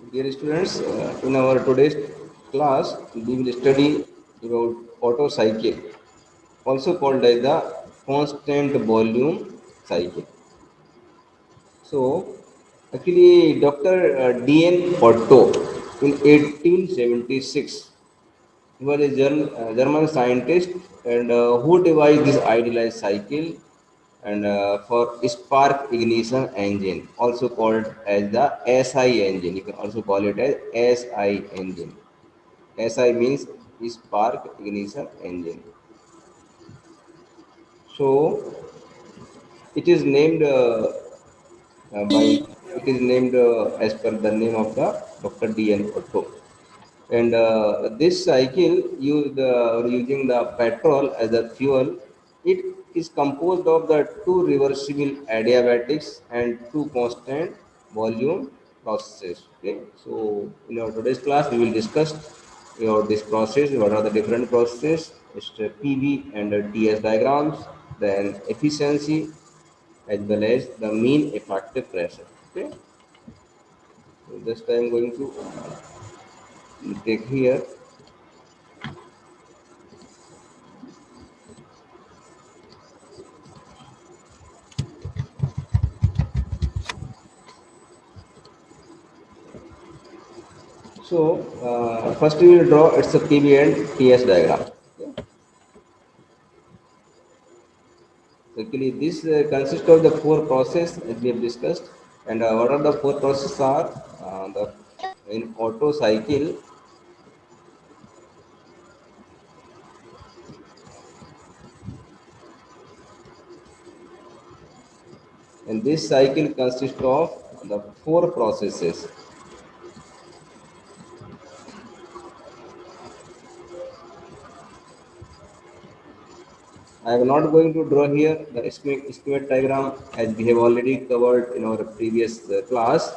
Dear students, in our today's class, we will study about Otto cycle, also called as the constant volume cycle. So, actually, Dr. D.N. Otto in 1876, he was a German scientist and who devised this idealized cycle and for spark ignition engine, also called as the SI engine. You can also call it as SI engine. SI means spark ignition engine. So it is named by it is named as per the name of the Dr. D.N. Otto. And this cycle used using the petrol as a fuel. It is composed of the two reversible adiabatics and two constant volume processes. Okay, so in our today's class we will discuss about this process, what are the different processes, it's the PV and the TS diagrams, then efficiency as well as the mean effective pressure. Okay, so this time going to take here. So first we will draw its a PV and TS diagram. Okay. So actually this consists of the four process as we have discussed, and what are the four processes are the in Otto cycle. And this cycle consists of the four processes. I am not going to draw here the schematic diagram as we have already covered in our previous class.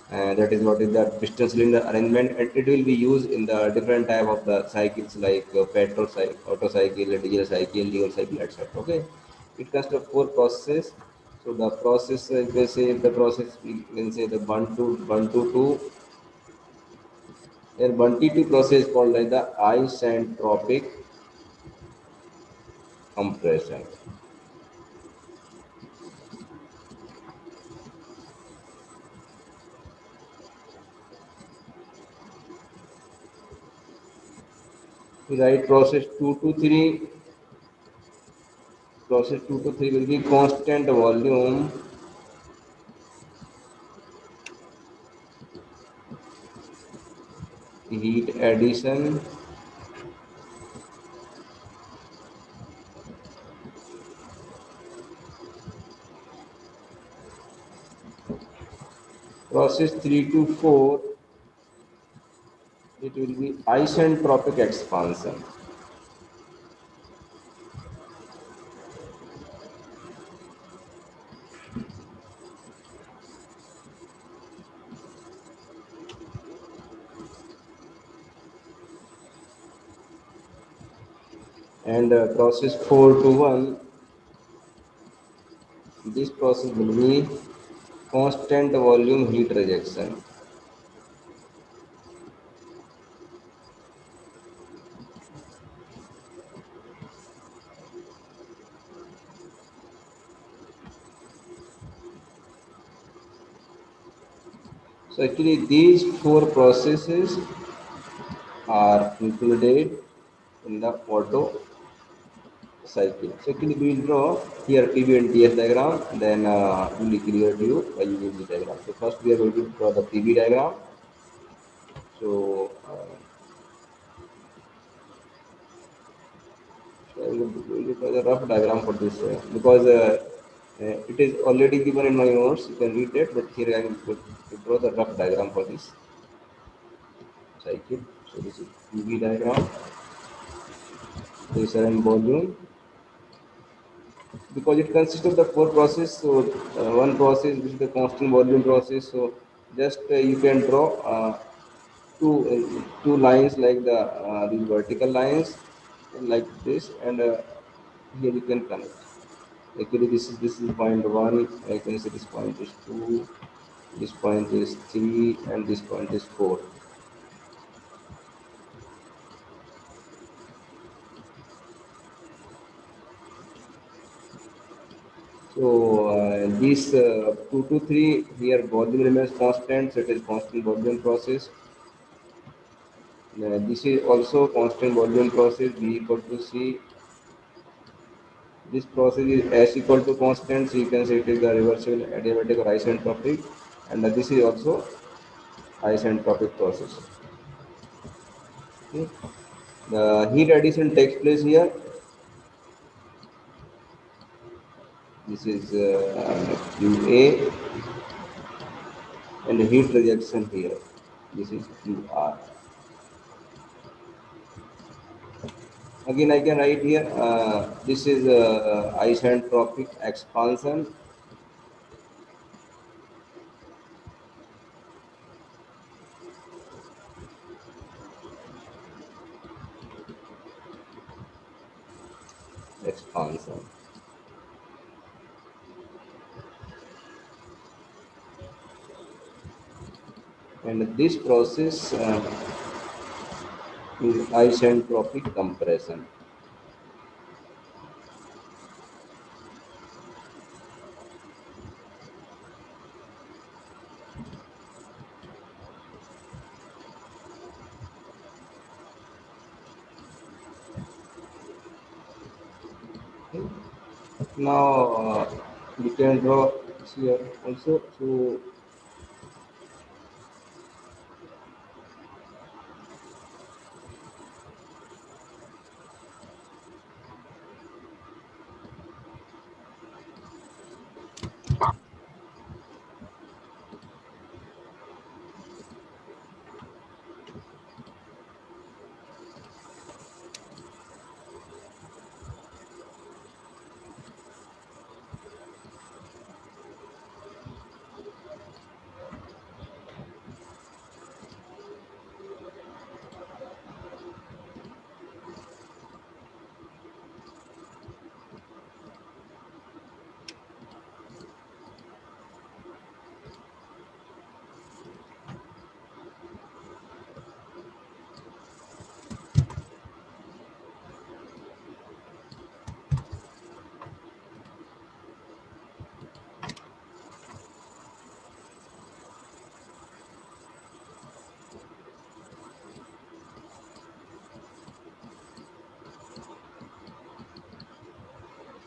That is what is the piston cylinder arrangement, and it will be used in the different type of the cycles like petrol cycle, auto cycle, diesel cycle, dual cycle, etc. Okay, it consists of four processes. So the process, you can say the process, we can say the one to two, and one T2 process called like the isentropic compression. Right, process 2 to 3 will be constant volume heat addition. Process 3 to 4, it will be isentropic expansion. And process 4 to 1, this process will be constant volume heat rejection. So actually these four processes are included in the Otto cycle. So actually we will draw here PV and TS diagram, then it will be clear to you by using this diagram. So first we are going to draw the PV diagram. So I will draw the rough diagram for this because it is already given in my notes. You can read it, but here I am going to draw the rough diagram for this cycle. So this is PV diagram, pressure and volume, because it consists of the four process. So one process which is the constant volume process. So just you can draw two lines like the these vertical lines like this, and here you can connect. Actually, this is point one. I can say this point is two. This point is 3 and this point is 4. So these 2 to 3 here volume remains constant, so it is constant volume process. This is also constant volume process, B equal to C. This process is S equal to constant, so you can say it is the reversible adiabatic or isentropic, and this is also isentropic process. Okay. The heat addition takes place here. This is QA, and the heat rejection here. This is QR. Again, I can write here. This is isentropic expansion. Expansion, and this process is isentropic compression. Okay. Now we can draw here also.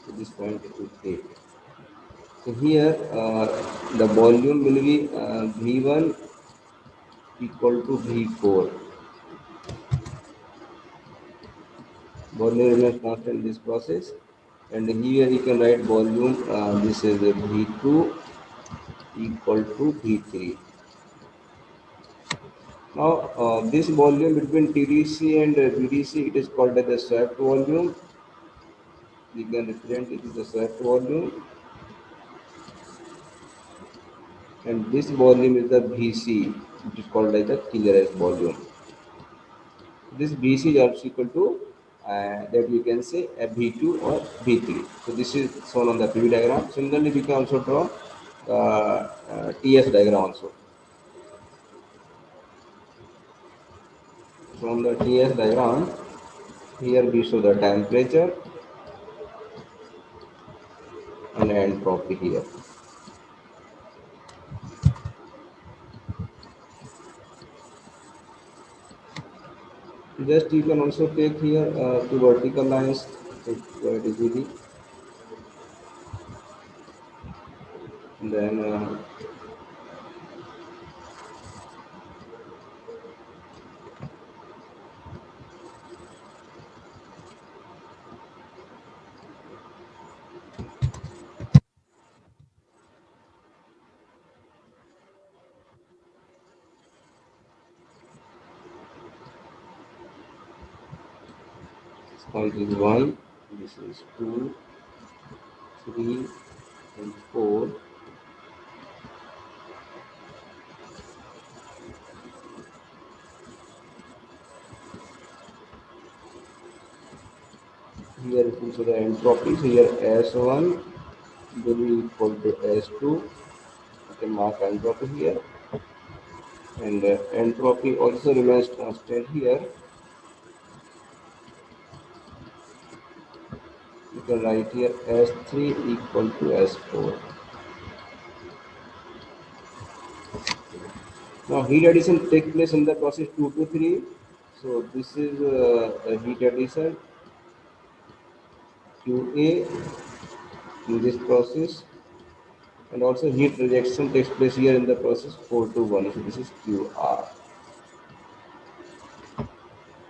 So this point is A. So here the volume will be V1 equal to V4. Volume remains constant in this process. And here you can write volume, this is V2 equal to V3. Now this volume between TDC and VDC, it is called as the swept volume. We can represent it as the swept volume, and this volume is the VC, which is called as the clearance volume. This BC is also equal to that you can say a V2 or V3. So this is shown on the PV diagram. Similarly, we can also draw TS diagram also. From the TS diagram, here we show the temperature and entropy here. Just you can also take here two vertical lines, quite easily. Then this point is 1, this is 2, 3, and 4. Here it will show the entropy. So here S1 will be equal to S2, can mark entropy here, and entropy also remains constant here. You can write here S3 equal to S4. Now heat addition takes place in the process 2 to 3. So this is a heat addition QA in this process, and also heat rejection takes place here in the process 4 to 1. So this is QR.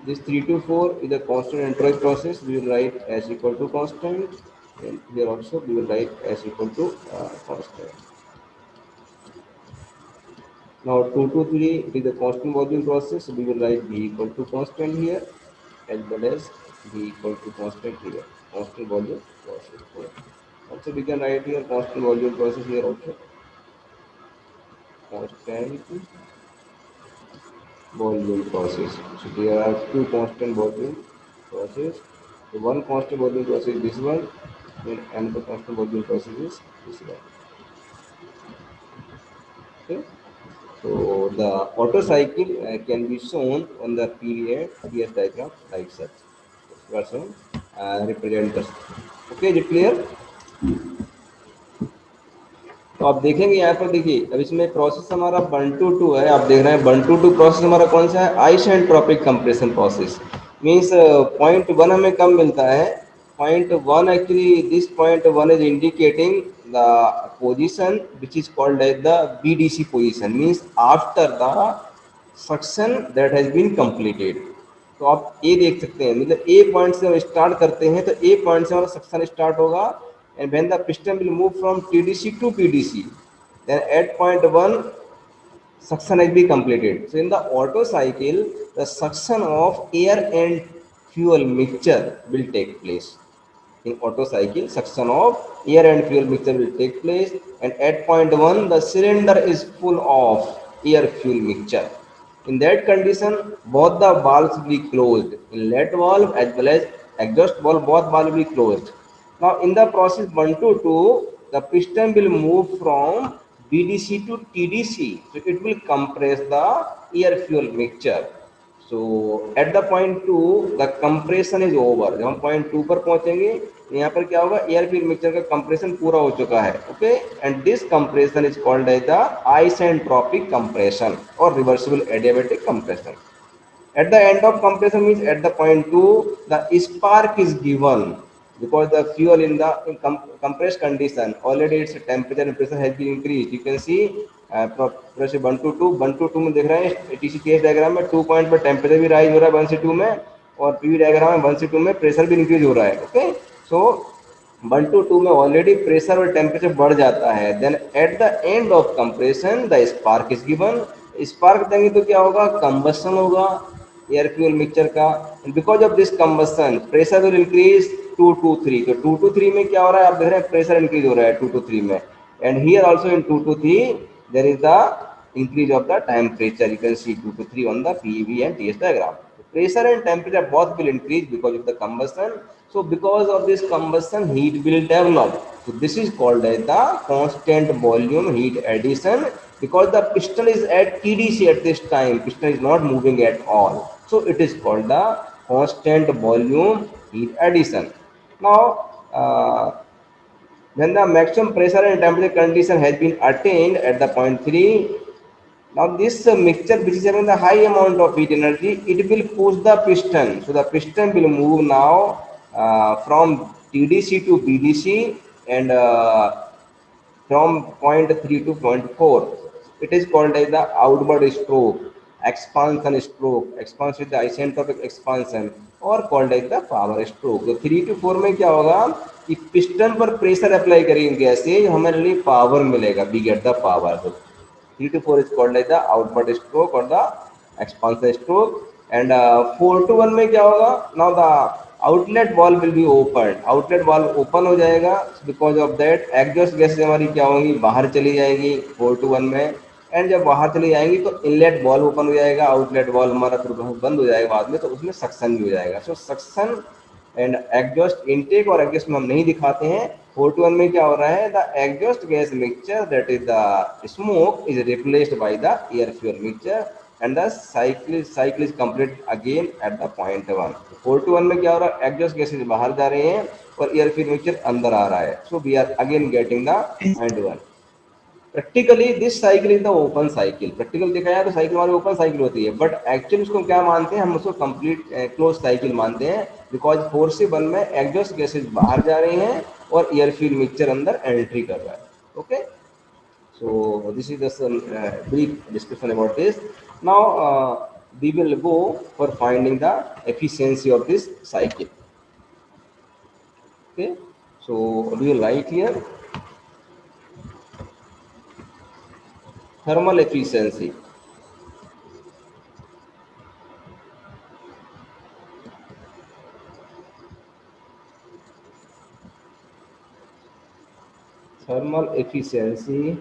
This 3 to 4 is a constant entropy process. We will write S equal to constant, and here also we will write S equal to constant. Now 2 to 3 it is a constant volume process. So we will write V equal to constant here, as well as V equal to constant here. Constant volume process. Here. Also we can write here constant volume process here also. Constant volume process. So there are two constant volume process. So one constant volume process is this one, and another constant volume process is this one. Okay. So the Otto cycle can be shown on the period PS diagram like such. Version represent this. Okay, is it clear? तो आप देखेंगे यहाँ पर, देखिए अब इसमें process हमारा 1 to 2 है, आप देख रहे हैं 1 to 2 प्रोसेस हमारा कौन सा है, isentropic compression process. Means point one हमें कम मिलता है, point one actually this point one is indicating the position which is called as the BDC position, means after the suction that has been completed. तो आप ए देख सकते हैं, मतलब ए पॉइंट से हम स्टार्ट करते हैं तो ए पॉइंट से हमारा सक्शन स्टार्ट होगा, and when the piston will move from TDC to PDC, then at point 1 suction has been completed. So in the Otto cycle, the suction of air and fuel mixture will take place. In Otto cycle, suction of air and fuel mixture will take place, and at point 1 the cylinder is full of air fuel mixture. In that condition, both the valves will be closed. Inlet valve as well as exhaust valve, both valves will be closed. Now in the process 1 to 2, the piston will move from BDC to TDC. So it will compress the air fuel mixture. So at the point 2, the compression is over. जब हम point 2 पर पहुंचेंगे, यहाँ पर क्या होगा, air fuel mixture का compression पूरा हो चुका है। Okay, and this compression is called as the isentropic compression और reversible adiabatic compression. At the end of compression means at the point 2, the spark is given because the fuel in the compressed condition, already its temperature and pressure has been increased. You can see pressure 1 to 2 में देख रहे हैं TC case diagram में 2 point पर temperature भी rise हो रहा है 1 से 2 में, और PV डायग्राम में 1 से 2 में प्रेशर भी इंक्रीज हो रहा है। ओके, सो 1 to 2 में ऑलरेडी प्रेशर और टेम्परेचर बढ़ जाता है, then at the end of compression the spark is given. Spark देंगे तो क्या होगा, कंबशन होगा एयर फ्यूल मिक्सचर का, because of this combustion pressure will increase 2 to 3। तो 2 to 3 में क्या हो रहा है, आप देख रहे हैं प्रेशर इंक्रीज हो रहा है 2 to 3 में, and here also in 2 to 3 there is the increase of the temperature. You can see 2 to 3 on the PV and TS diagram. Pressure and temperature both will increase because of the combustion. So because of this combustion, heat will develop. So this is called as the constant volume heat addition, because the piston is at TDC at this time. Piston is not moving at all. So it is called the constant volume heat addition. Now, when the maximum pressure and temperature condition has been attained at the point 3, now this mixture which is having the high amount of heat energy, it will push the piston. So the piston will move now from TDC to BDC, and from point 3 to point 4. It is called as the outward stroke, expansion stroke. Expansion is the isentropic expansion, or called as the power stroke. तो 3 to 4 में क्या होगा कि piston पर pressure apply करेंगे, ऐसे हमारे लिए पावर मिलेगा, we get the power. 3 to 4 is called as the outward stroke or the expansion stroke, and 4 to 1 में क्या होगा, now the outlet valve will be open, outlet valve open हो जाएगा, because of that exhaust gases हमारी क्या होंगी, बाहर चली जाएगी 4 to 1 में, एंड जब बाहर चली जाएंगी तो इनलेट वाल्व ओपन हो जाएगा, आउटलेट वाल्व हमारा फिर बंद हो जाएगा बाद में, तो उसमें सक्शन भी हो जाएगा। सो सक्शन एंड एग्जॉस्ट इनटेक और एग्जॉस्ट में हम नहीं दिखाते हैं, 4 to 1 में क्या हो रहा है, the exhaust gas mixture that is the smoke is replaced by the air fuel mixture and the cycle is complete again at the point 1। 4 to 1 में क्या हो रहा है, एग्जॉस्ट गैसेज बाहर जा रहे हैं और एयर फ्यूल मिक्सचर अंदर आ रहा है, so we are again getting the point 1। Practically this cycle is the open cycle, practical देखा जाए तो साइकिल हमारी ओपन साइकिल होती है, बट एक्चुअली उसको क्या मानते हैं, हम उसको कंप्लीट क्लोज साइकिल मानते हैं, बिकॉज 4 से 1 में एग्जॉस्ट गैसेज बाहर जा रहे हैं और एयर फ्यूल मिक्सचर अंदर एंट्री कर रहा है। Okay, so this is just a brief discussion about this. Now we will go for finding the efficiency of this cycle. Okay, so we will write here thermal efficiency. Thermal efficiency,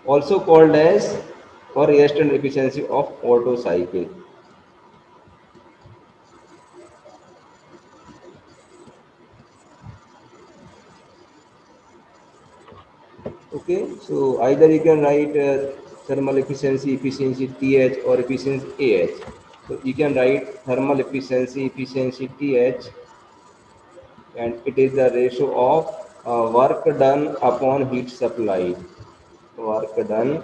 also called as or resistance efficiency of Otto cycle. Okay, so either you can write thermal efficiency TH or efficiency AH. So you can write thermal efficiency TH, and it is the ratio of work done upon heat supply. Work done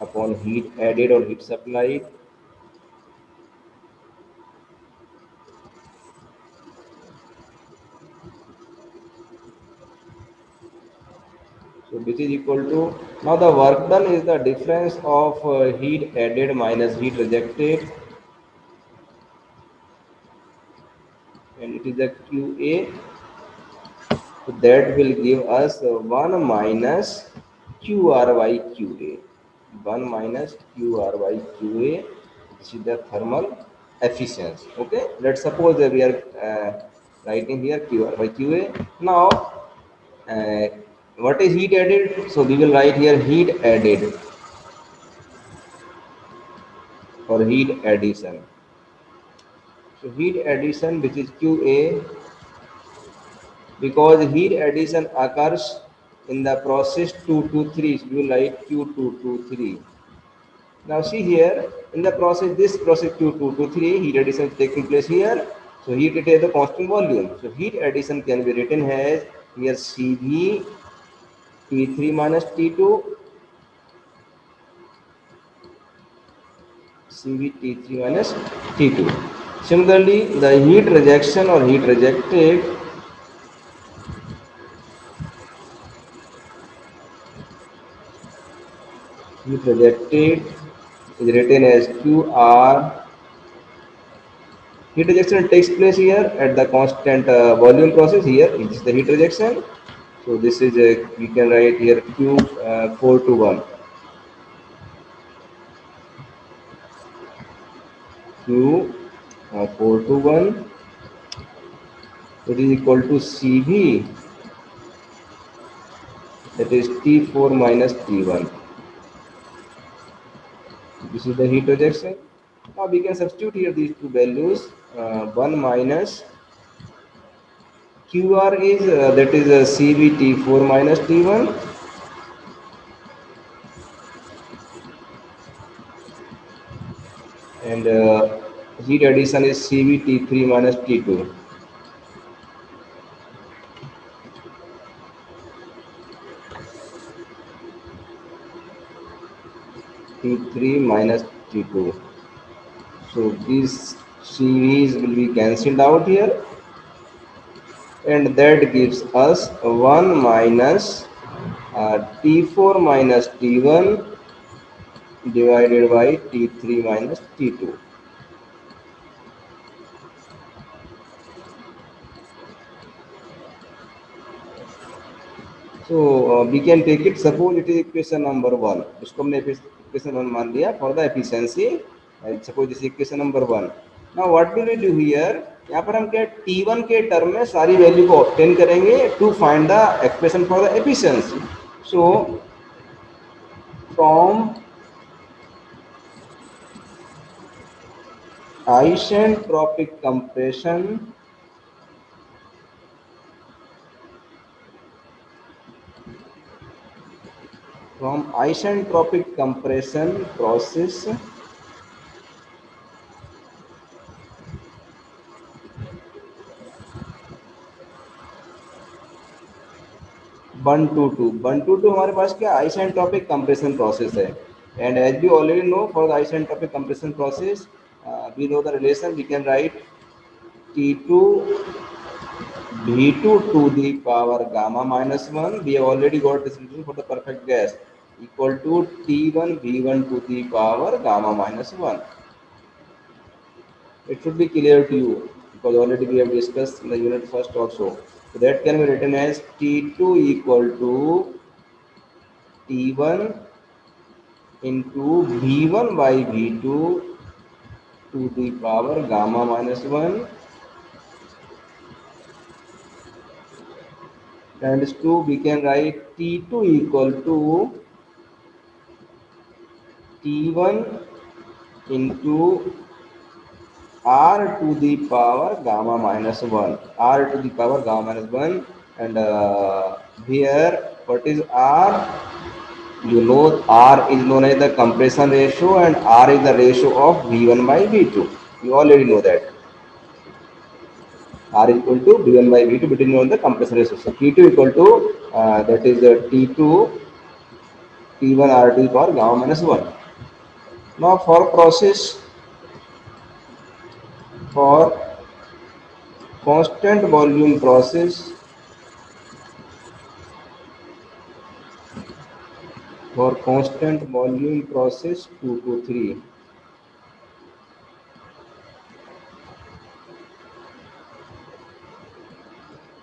upon heat added or heat supplied. So which is equal to, now the work done is the difference of heat added minus heat rejected, and it is the QA. So that will give us 1 minus QR by QA. 1 minus QR by QA. This is the thermal efficiency. Okay, let's suppose that we are writing here QR by QA. Now, uh, what is heat added? So we will write here heat added or heat addition. So heat addition, which is QA, because heat addition occurs in the process 2 to 3, so we will write Q2 to 3. Now see here, in the process, this process Q2 to 3, heat addition is taking place here. So heat it is the constant volume. So heat addition can be written as here CV T3 minus T2, CV T3 minus T2. Similarly, the heat rejection or heat rejected, is written as QR. Heat rejection takes place here at the constant volume process. Here it is the heat rejection. So this is a, we can write here Q 4 to 1. Q 4 to 1. It is equal to CV, that is T4 minus T1. This is the heat rejection. Now we can substitute here these two values. 1 minus QR is that is CV T4 minus T1, and heat addition is CV T3 minus T2. T3 minus T2. So these series will be cancelled out here, and that gives us 1 minus T4 minus T1 divided by T3 minus T2. So we can take it, suppose it is equation number 1, इसको हमने equation 1 मान लिया for the efficiency, and suppose this is equation number 1. Now what will we do here, यहाँ पर हम क्या T1 के term में सारी वैल्यू को ऑब्टेन करेंगे to find the expression for the efficiency. So from isentropic compression from isentropic compression process 1 to 2 हमारे पास क्या आइसेंट्रोपिक कंप्रेशन प्रोसेस है and as we already know for the isentropic compression process we know the relation we can write T2 V2 to the power gamma minus 1 we have already got this relation for the perfect gas equal to T1 V1 to the power gamma minus 1. It should be clear to you because already we have discussed in the unit first also. So that can be written as T2 equal to T1 into V1 by V2 to the power gamma minus 1 times 2 we can write T2 equal to T1 into R to the power gamma minus 1 R to the power gamma minus 1 and here what is R. You know R is known as the compression ratio and R is the ratio of V1 by V2. You already know that. R is equal to V1 by V2 between on the compression ratio. So T2 equal to that is T2 T1 R to the power gamma minus 1. Now for constant volume process for constant volume process 2 to 3.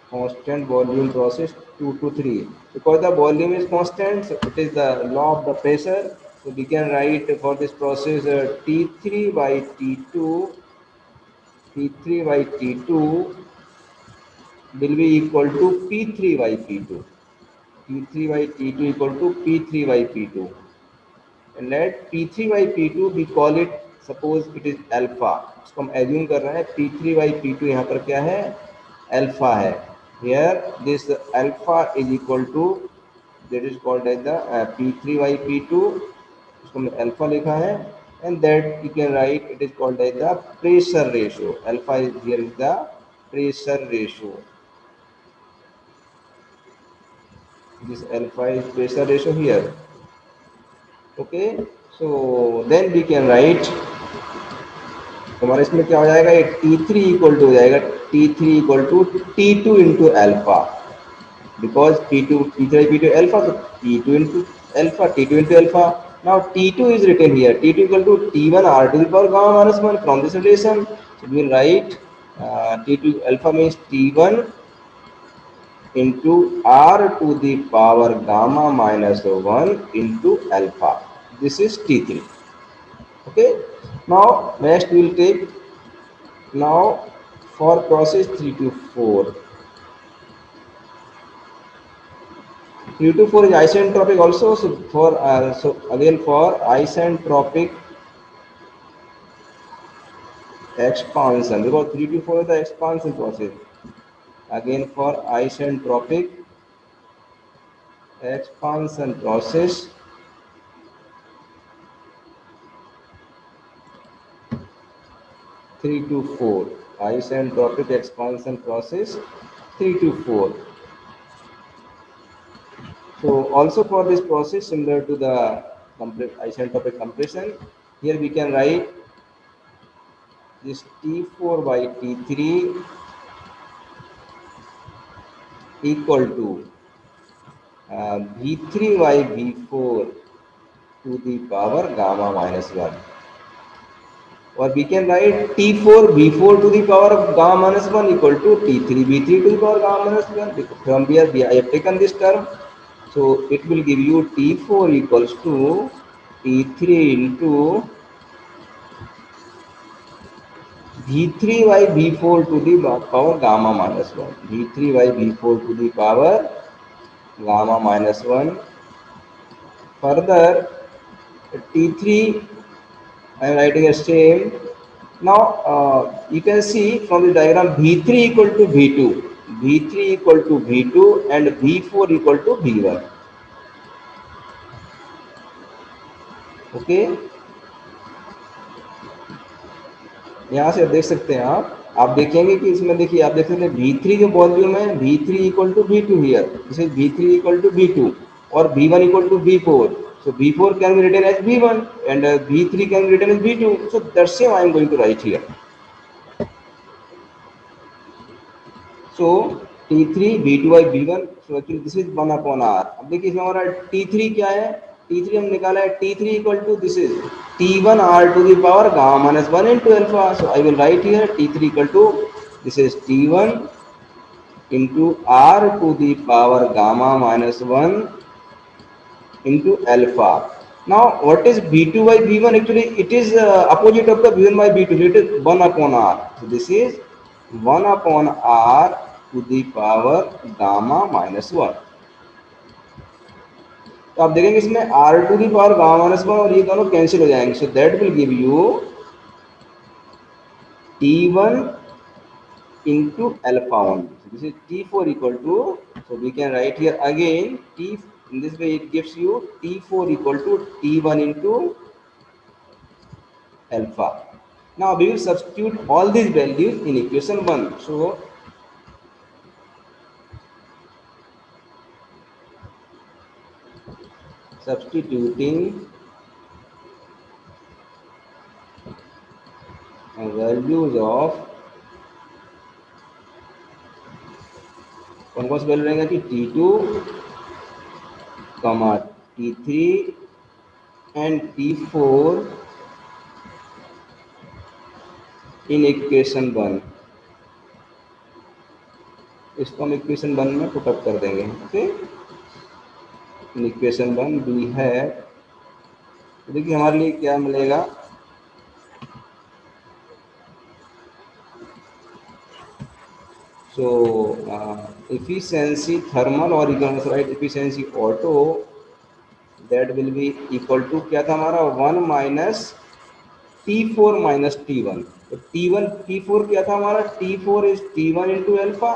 Constant volume process 2 to 3 because the volume is constant, so it is the law of the pressure. So we can write for this process T3 by T2 T3 by T2 will be equal to P3 by P2. P3 by T2 equal to P3 by P2. And let P3 by P2 we call it, suppose it is alpha. इसको हम assume कर रहे हैं P3 by P2 यहाँ पर क्या है alpha है. Here this alpha is equal to that is called as the P3 by P2. इसको हमने alpha लिखा है and that you can write it is called as the pressure ratio. Alpha is here is the pressure ratio. This alpha is pressure ratio here. Okay, so then we can write हमारे इसमें क्या हो जाएगा ये T3 equal to हो जाएगा T3 equal to T2 into alpha because P3 P2 alpha so T2 into alpha T2 into alpha. Now T2 is written here T2 equal to T1 R to the power gamma minus 1 from this relation. So we will write T2 alpha means T1 into R to the power gamma minus 1 into alpha. This is T3. Okay. Now next we will take now for process 3 to 4. 3 to 4 is isentropic also. So for so again for isentropic expansion because 3 to 4 is the expansion process. Again for isentropic expansion process 3 to 4 isentropic expansion process 3 to 4. So also for this process similar to the isentropic compression, here we can write this T4 by T3 equal to V3 by V4 to the power gamma minus 1. Or we can write T4 V4 to the power of gamma minus 1 equal to T3 V3 to the power gamma minus 1. From here I have taken this term. So it will give you T4 equals to T3 into V3 by V4 to the power gamma minus 1. V3 by V4 to the power gamma minus 1. Further, T3 I am writing a same Now you can see from the diagram V3 equal to V2, V3 equal to V2 and V4 equal to V1. Okay, यहाँ से देख सकते हैं आप देखेंगे कि इसमें देखिए आप देख सकते हैं V3 जो वॉल्यूम है V3 equal to V2 here, this is V3 equal to V2 और V1 equal to V4. So V4 can be written as V1 and V3 can be written as V2. So that's same I am going to write here. So T3 V2 by V1. So actually this is 1 upon R. अब देखिए इसमें हमारा T3 क्या है, T3 हम निकाला है T3 equal to this is T1 R to the power gamma minus 1 into alpha. So I will write here T3 equal to this is T1 into R to the power gamma minus 1 into alpha. Now what is B2 by B1? Actually it is opposite of the B1 by B2. So it is 1 upon R. So this is 1 upon R to the power gamma minus 1. तो आप देखेंगे इसमें R to the power gamma minus 1 और ये दोनों cancel हो जाएंगे. So that will give you T1 into alpha only. So this is T4 equal to, so we can write here again T, in this way it gives you T4 equal to T1 into alpha. Now we will substitute all these values in equation 1. So substituting values of कौन कौन से value रहेंगे कि T2, T3 and T4 in equation 1. इसको हम equation 1 में put up कर देंगे. ओके, इन इक्वेशन 1 वी है, तो देखिए हमारे लिए क्या मिलेगा. So efficiency thermal or you can also write efficiency auto, that will be equal to क्या था हमारा 1 minus T4 minus T1. तो T1 T4 क्या था हमारा, T4 is T1 into alpha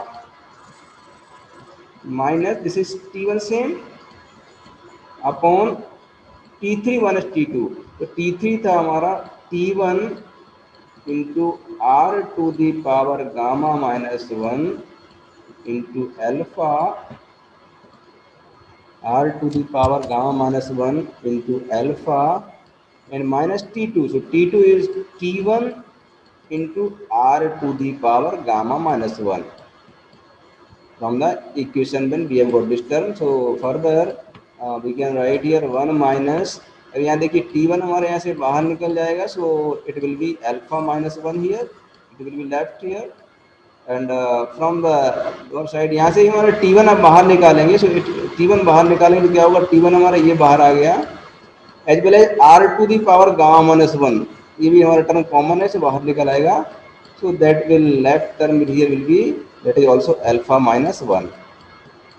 minus this is T1 same upon T3 minus T2. तो T3 था हमारा T1 into R to the power gamma minus 1 into alpha R to the power gamma minus 1 into alpha and minus T2. So T2 is T1 into R to the power gamma minus 1. From the equation when we have got this term. So further we can write here 1 minus, अब यहाँ देखिए T1 हमारे यहाँ से बाहर निकल जाएगा. So it will be alpha minus 1 here, it will be left here. And from the other side यहाँ से ही हमारा T1 अब बाहर निकालेंगे. सो T1 बाहर निकालेंगे तो क्या होगा, T1 हमारा ये बाहर आ गया as well as R to the power gamma minus 1, ये भी हमारा टर्म कॉमन है, से बाहर निकल आएगा. सो that will left term here will be that is also alpha minus 1.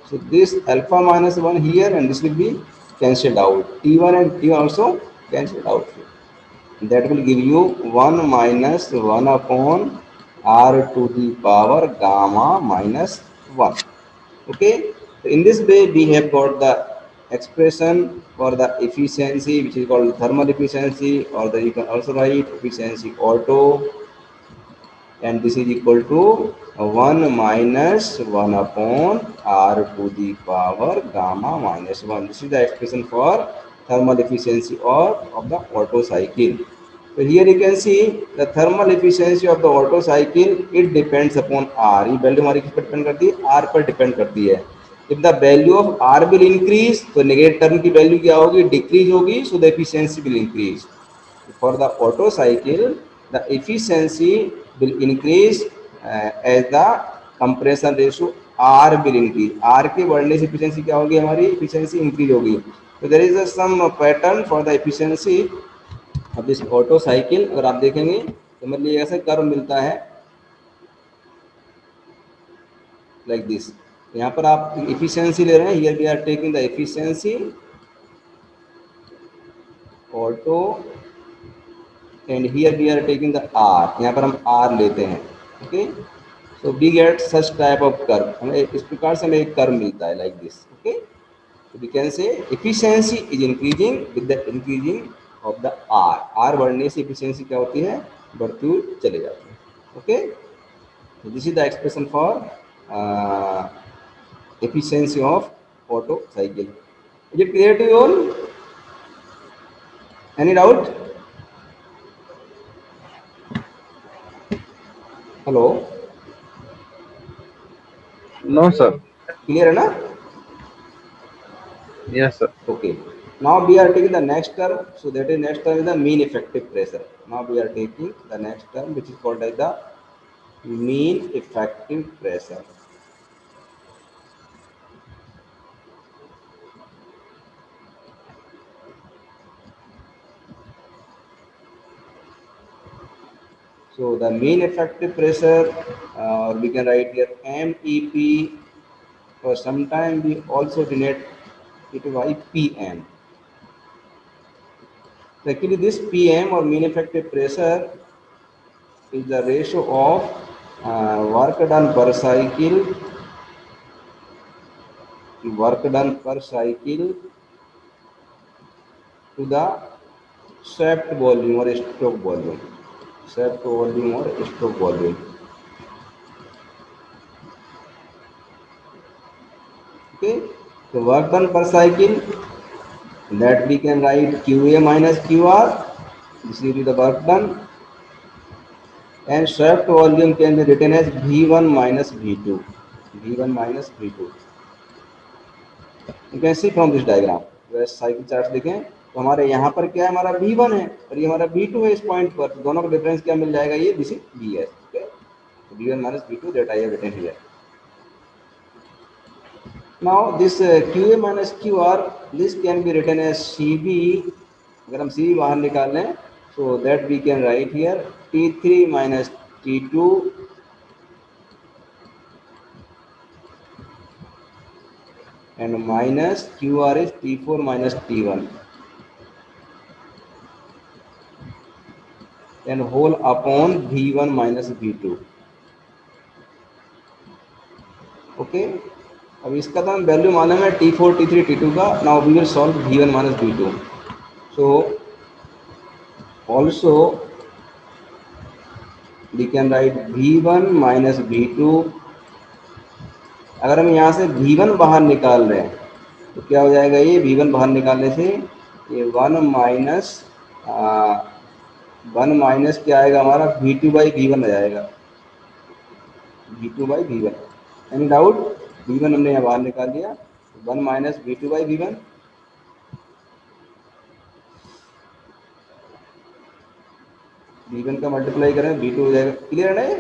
So this alpha minus 1 here and this will be cancelled out. T1 and T1 also cancelled out. That will give you 1 minus 1 upon R to the power gamma minus 1. Okay, so in this way we have got the expression for the efficiency, which is called thermal efficiency, or the you can also write efficiency auto, and this is equal to 1 minus 1 upon R to the power gamma minus 1. This is the expression for thermal efficiency of the Otto cycle. So here you can see the thermal efficiency of the Otto cycle, it depends upon R. ये value हमारी किस पर depend करती है, R पर depend करती है. If the value of R will increase, तो नेगेटिव टर्म की वैल्यू क्या होगी, डिक्रीज होगी. So the efficiency will increase. For the Otto cycle, the efficiency will increase as the compression ratio R will increase. R के बढ़ने से efficiency क्या होगी, हमारी efficiency increase होगी. So there is some pattern for the efficiency of this Otto cycle. अगर आप देखेंगे तो मतलब ये ऐसा कर्व मिलता है like this. यहाँ पर आप efficiency ले रहे हैं, here we are taking the efficiency Otto and here we are taking the R, यहाँ पर हम आर लेते हैं। Okay, so we get such type of curve, हमें इस प्रकार से हमें एक कर्व मिलता है like this. Okay, we can say efficiency is increasing with the increasing of the r, r बढ़ने से efficiency क्या होती है, बढ़ती हुई चले जाती है। Okay, this is the expression for uh, efficiency of Otto cycle. Is it clear to you all? Any doubt? Hello, No, sir. Clear है ना? Yes, sir. Okay. Now we are taking the next term. So that is next term is the mean effective pressure. Now we are taking the next term which is called as the mean effective pressure. So the mean effective pressure, we can write here MEP, or sometimes we also denote it by PM. So actually this PM or mean effective pressure is the ratio of work done per cycle to the shaft volume or stroke volume, shaft volume or stroke volume. Okay, so work done per cycle, that we can write QA minus QR. This will be the work done, and shaft volume can be written as V1 minus V2. V1 minus V2. You can see from this diagram. वैसे cycle chart देखें तो हमारे यहाँ पर क्या है, हमारा V1 है और ये हमारा V2 है इस पॉइंट पर, तो दोनों का डिफरेंस क्या मिल जाएगा, ये this is VS। Okay, V1 minus V2 that I have written here. Now this QA minus QR, this can be written as CB. अगर हम CB बाहर निकाल लें, so that we can write here T3 minus T2 and minus QR is T4 minus T1 and whole upon V1 minus V2. Okay, अब इसका तो हम value मालूम है T4 T3 T2 का। Now we will solve V1 minus V2. So also we can write V1 minus V2। अगर हम यहाँ से V1 बाहर निकाल रहे हैं तो क्या हो जाएगा, ये V1 बाहर निकालने से ये वन माइनस क्या आएगा हमारा, V2 बाई V1 आ जाएगा, V2 by V1। Any doubt? V1 हमने यहाँ बाहर निकाल दिया, 1 minus V2 by V1। V1 का मल्टीप्लाई करें V2 हो जाएगा। क्लियर है ना ये?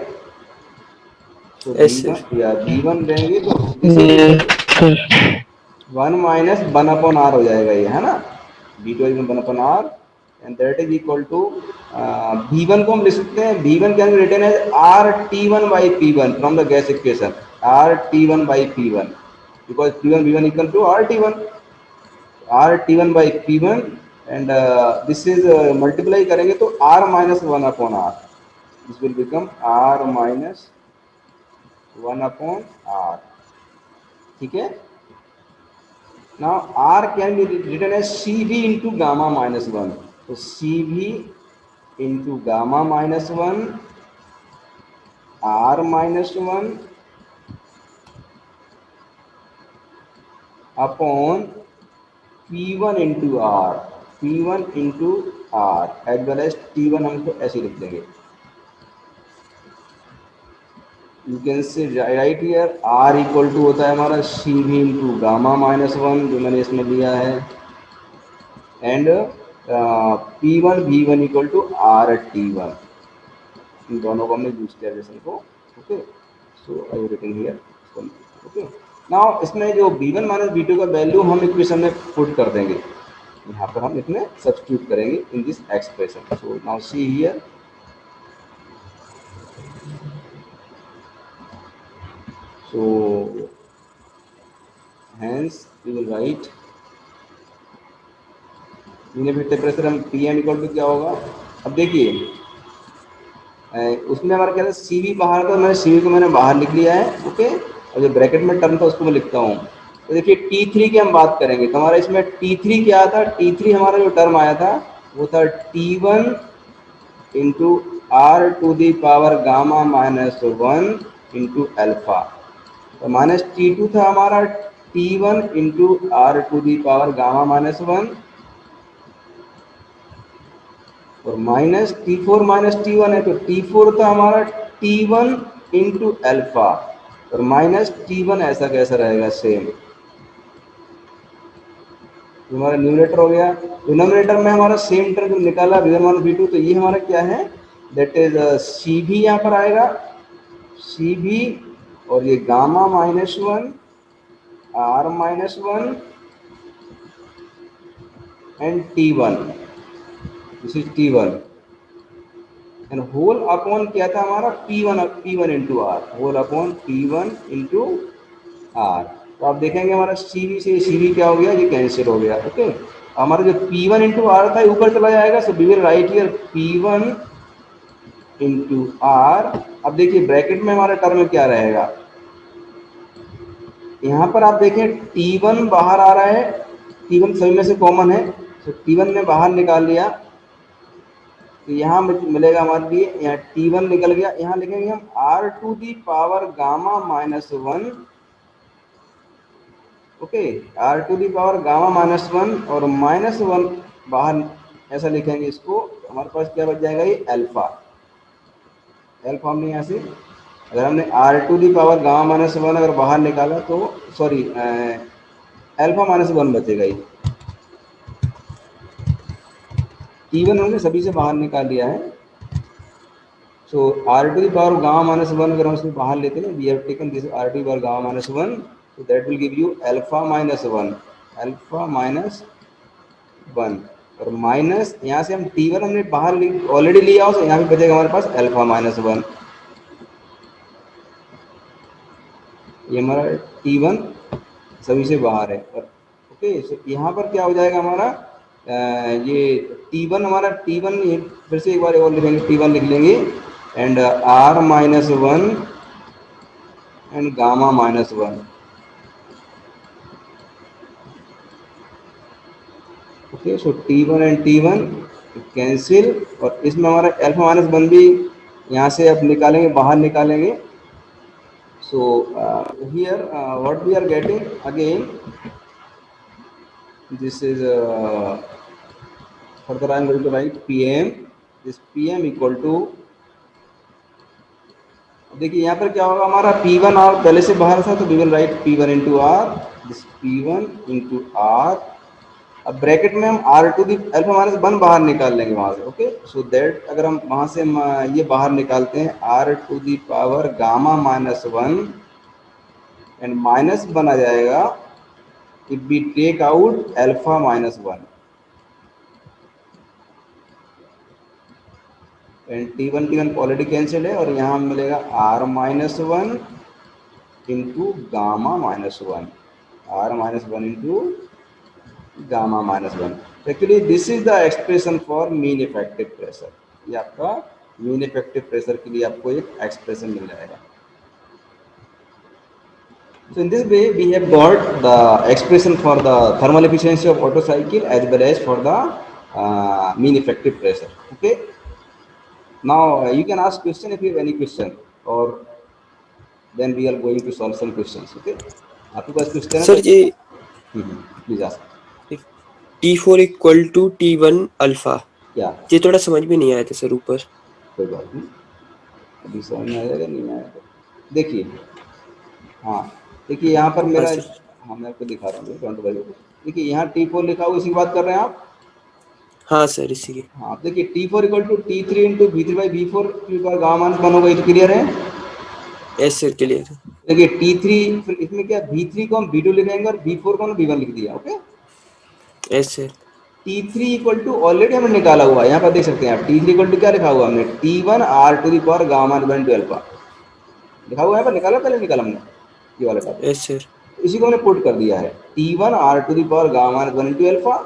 तो Yes, sir. V1 या V1 रहेंगे तो this is equal Yes, to sir. 1 - 1/r हो जाएगा ये, है ना। V2 is 1/r and that is equal to V1 को हम लिख सकते हैं, V1 can be written as RT1 by P1 from the gas equation, RT1 by P1 because P1 V1 equal to RT1, RT1 by P1 and this is multiply करेंगे तो R minus 1/r, this will become R minus 1/r। ठीक है, now R can be written as CV into gamma minus 1, so CV into gamma minus 1 R minus 1 upon P1 into R, P1 into R as well as T1 हम तो ऐसे लिख देंगे। You can say write here R equal to होता है हमारा CV into gamma minus 1 जो मैंने इसमें लिया है, and P1 V1 equal to RT1, इन दोनों को हमने यूज किया रिलेशन को। Okay, so I have written here. Okay, now इसमें जो V1 माइनस V2 का वैल्यू हम इक्वेशन में पुट कर देंगे, यहाँ पर हम इसमें सब्स्टिट्यूट करेंगे in this expression. So now see here, so hence we will write mean effective pressure हम Pm इक्वल टू क्या होगा, अब देखिए उसमें हमारा क्या था, सी वी बाहर था, मैंने सी वी को मैंने बाहर लिख लिया है, ओके। और जो ब्रैकेट में टर्म था उसको मैं लिखता हूँ। तो देखिए टी थ्री की हम बात करेंगे, तो हमारा इसमें टी थ्री क्या था, टी थ्री हमारा जो टर्म आया था वो था T one into R to the power gamma minus one into alpha. तो माइनस टी टू था हमारा T one into R to the power gamma minus one, और minus T four minus T one है, तो T four था हमारा T one into alpha, और minus T one ऐसा कैसा रहेगा सेम। तो हमारा न्यूमरेटर हो गया। डिनोमिनेटर में हमारा सेम टर्म जो निकाला V one one V two, तो ये हमारा क्या है, दैट इज सी भी यहाँ पर आएगा, सी भी, और ये gamma minus one, R minus one and T one, this is T one, and whole upon क्या था हमारा P one into R, whole upon P one into R. तो आप देखेंगे हमारा सी वी से सी वी क्या हो गया, ये कैंसिल हो गया, ओके। हमारा जो पी वन इंटू आर था ऊपर चला जाएगा, so we will write here P one into R. अब देखिए ब्रैकेट में हमारा टर्म क्या रहेगा, यहाँ पर आप देखें टी वन बाहर आ रहा है, टी वन सभी में से कॉमन है, तो टी वन ने बाहर निकाल लिया, तो यहाँ मिलेगा हमारे लिए, यहाँ टी वन निकल गया, यहाँ लिखेंगे हम R to the power gamma minus one, okay, R to the power gamma minus one, और माइनस वन बाहर ऐसा लिखेंगे इसको, हमारे पास क्या बच जाएगा, ये एल्फा। एल्फा हमने यहाँ से, अगर हमने R to the power gamma minus one अगर बाहर निकाला तो, सॉरी, एल्फा माइनस वन बचेगा ये, टी वन हमने सभी से बाहर निकाल लिया है। So R to the power gamma minus one अगर हम इसमें बाहर लेते हैं, we have taken this R to the power gamma minus one, so that will give you alpha minus one, alpha minus one, और माइनस यहाँ से हम टी वन हमने बाहर ऑलरेडी लिया हो, तो यहाँ पे बचेगा हमारे पास अल्फा माइनस वन, ये हमारा टी वन सभी से बाहर है, और ओके। सो यहाँ पर क्या हो जाएगा हमारा, ये टी वन हमारा, टी वन फिर से एक बार और लिखेंगे, टी वन लिख लेंगे, and R minus one and gamma minus one, okay. So T one and T one cancel, और इसमें हमारा अल्फा माइनस वन भी यहाँ से अब निकालेंगे, बाहर निकालेंगे। So here what we are getting again, this is further I am going to write pm, this pm equal to, देखिए यहाँ पर क्या होगा हमारा P1 आर पहले से बाहर था, तो we will write P1 into R, this P1 into R. अब ब्रैकेट में हम R to the alpha minus one बाहर निकाल लेंगे वहाँ से, ओके। सो दैट अगर हम वहाँ से ये बाहर निकालते हैं R to the power gamma minus one, and minus one आ जाएगा if we take out alpha minus one, and T one already cancel है, और यहाँ मिलेगा R minus one into gamma minus one, R minus one into gamma minus one. Actually this is the expression for mean effective pressure, ये आपका mean effective pressure के लिए आपको एक एक्सप्रेशन मिल जाएगा। So in this way we have got the expression for the thermal efficiency of Otto cycle as well as for the mean effective pressure, okay. Now you can ask question if you have any question, or then we are going to solve some questions, okay। आपके पास question है sir तो ये please ask. T4 equal to T1 alpha, क्या, ये थोड़ा समझ में नहीं आया था सर ऊपर। कोई बात नहीं, अभी समझ में आ जाएगा, नहीं आया तो देखिए, हाँ देखिए यहाँ पर हाँ मेरा, सर। हाँ मैं आपको दिखा रहा हूँ, डोंट वरी। देखिए यहाँ टी फोर लिखा हुआ, इसी की बात कर रहे हैं आप। हाँ सर इसी की। हाँ आप देखिए T four equal to T three into V three by V four की बार गामा माइनस वन होगा, ये तो क्लियर है। एस सर क्लियर है। देखिए टी थ्री, फिर इसमें क्या वी थ्री को हम वी टू लिखेंगे, और वी फोर को हमने वी वन लिख दिया, okay. Yes sir. T three equal to already हमने निकाला हुआ है, यहाँ पर देख सकते हैं आप, टी थ्री इक्वल टू क्या लिखा हुआ हमने, T one R to the power gamma minus one to alpha लिखा हुआ है, यहाँ पर निकाला, पहले निकाला हमने ये वाला टर्म, एस सर। इसी को हमने पुट कर दिया है, T one R to the power gamma minus one into alpha,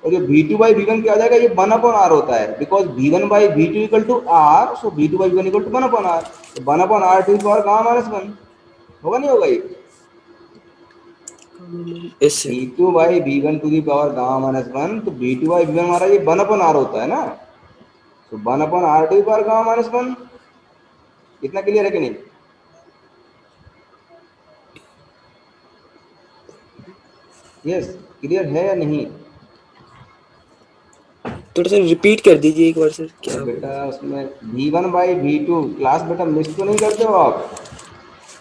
और जो V2/V1 क्या हो जाएगा, ये 1/R होता है, because V1/V2 equal to R, so V2/V1 equal to 1/R। तो 1/R to power gamma minus one, होगा नहीं होगा ये? Yes sir. V2/V1 to the power gamma minus one, तो V2/V1 हमारा ये 1/R होता है ना, तो 1/R to the power gamma minus one. इतना क्लियर है कि नहीं? यस, क्लियर है या नहीं? थोड़ा सा रिपीट कर दीजिए एक बार सर, अरे क्या बेटा, बोले? उसमें V1/V2 क्लास बेटा मिस तो नहीं करते हो आप?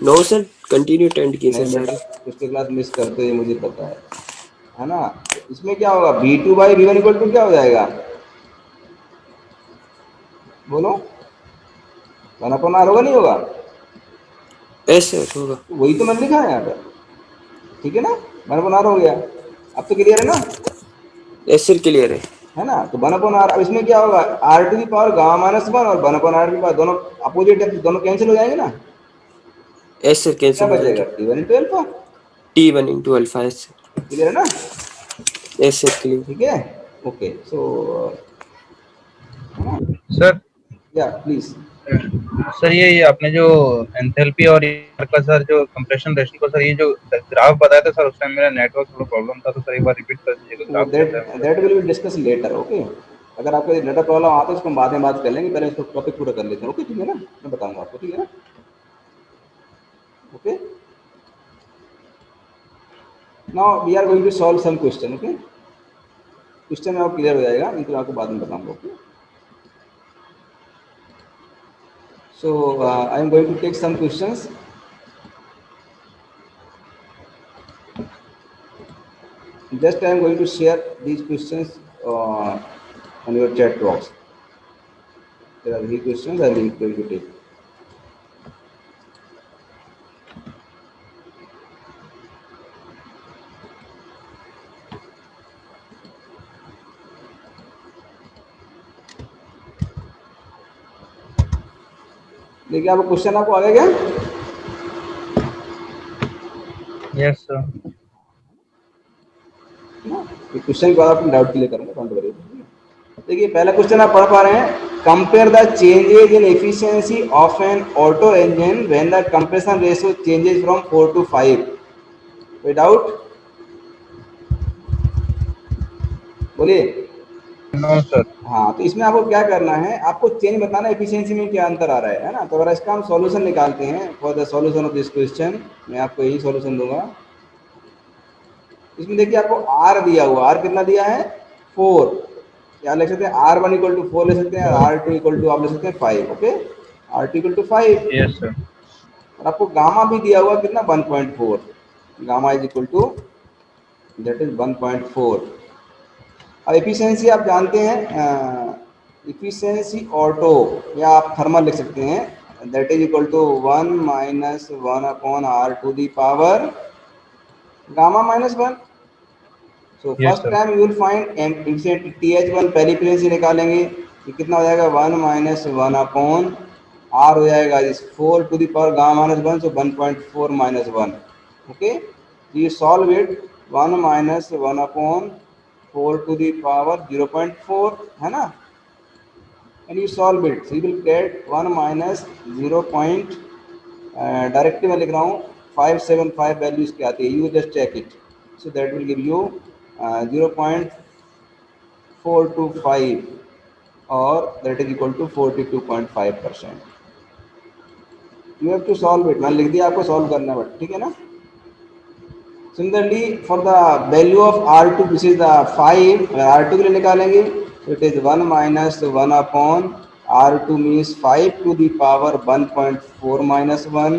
नो सर, कंटिन्यू अटेंड किए सर नहीं बेटा, सारे। उसके क्लास मिस करते हो, ये मुझे पता है ना? तो इसमें क्या होगा, V2/V1 इक्वल टू क्या हो जाएगा, बोलो? 1/R होगा नहीं होगा? यस सर होगा। तो वही तो मैंने लिखा है यहाँ पे, ठीक है ना? 1/R हो गया, अब तो क्लियर है ना? यस सर क्लियर है। है ना? तो 1/R, अब इसमें क्या होगा, R to the power gamma minus one और 1/R की पावर, दोनों अपोजिट है, दोनों कैंसिल हो जाएंगे ना? यस सर क्या कैंसिल हो बचेगा, जाएंगे। T1 into alpha. T1 into alpha, yes sir. Clear है ना? Yes sir clear. ठीक है, ओके, सो है ना? सर या प्लीज। सर ये आपने जो एंथैल्पी और ये का सर जो कंप्रेशन रेशियो का सर ये जो ग्राफ बताया था सर, उस टाइम मेरा नेटवर्क थोड़ा प्रॉब्लम था, तो सर एक बार रिपीट कर दीजिएगा वो ग्राफ दैट कैसा है मतलब। That will be discuss later, okay? अगर आपको नेटवर्क प्रॉब्लम आता है, उसको हम बाद में बात कर लेंगे, पहले इसको टॉपिक पूरा कर लेते हैं, ओके? ठीक है ना, मैं बताऊंगा आपको, ठीक है ना? Okay, now we are going to solve some question, okay? Question में आपको क्लियर हो जाएगा, नहीं तो मैं आपको बाद में बताऊंगा, okay? So I am going to take some questions. Just I am going to share these questions on your chat box. There are three questions I am going to take. देखिए, आपको क्वेश्चन आपको आ गया क्या? Yes sir. ये question के बाद आपको doubt clear करूंगा, डोंट वरी। देखिए, पहला क्वेश्चन आप पढ़ पा रहे हैं, compare the changes in efficiency of an Otto engine when the compression ratio changes from 4 to 5। कोई डाउट? बोलिए। No sir. हाँ, तो इसमें आपको क्या करना है, आपको चेंज बताना, एफिशिएंसी में क्या अंतर आ रहा है ना? तो अगर इसका हम सॉल्यूशन निकालते हैं, for the solution of this question मैं आपको यही सॉल्यूशन दूंगा। इसमें देखिए, आपको आर दिया हुआ, आर कितना दिया है, 4। क्या लिख सकते हैं, R1 इक्वल टू 4 ले सकते हैं, और R2 इक्वल टू आप ले सकते हैं 5, okay? R2 equal to 5। Yes sir. और आपको गामा भी दिया हुआ कितना, 1.4। Gamma is equal to, that is 1.4। अब एफिशिएंसी आप जानते हैं, एफिशिएंसी ऑटो या आप थर्मल लिख सकते हैं, that is equal to 1 - 1/R to the power gamma minus one. So yes first sir. Time you will find efficiency TH1, पहली एफिशिएंसी निकालेंगे, ये कितना हो जाएगा, 1 - 1/R हो जाएगा, इस 4 to the power gamma minus one, so 1.4 - 1, okay? ये solve it, 1 - 1/4 to the power 0.4, है ना? And you solve it, so you will get 1 minus 0 point, directly मैं लिख रहा हूँ, 575 वैल्यू इसकी आती है, you just check it. So that will give you 0.425, और that is equal to 42.5%। You have to solve it, मैंने लिख दिया, आपको सॉल्व करना है, बट ठीक है ना? Similarly, for the value of R2, this is the 5, अगर R2 के लिए निकालेंगे, so it is 1 minus 1 upon R2 means 5 to the power 1.4 minus 1,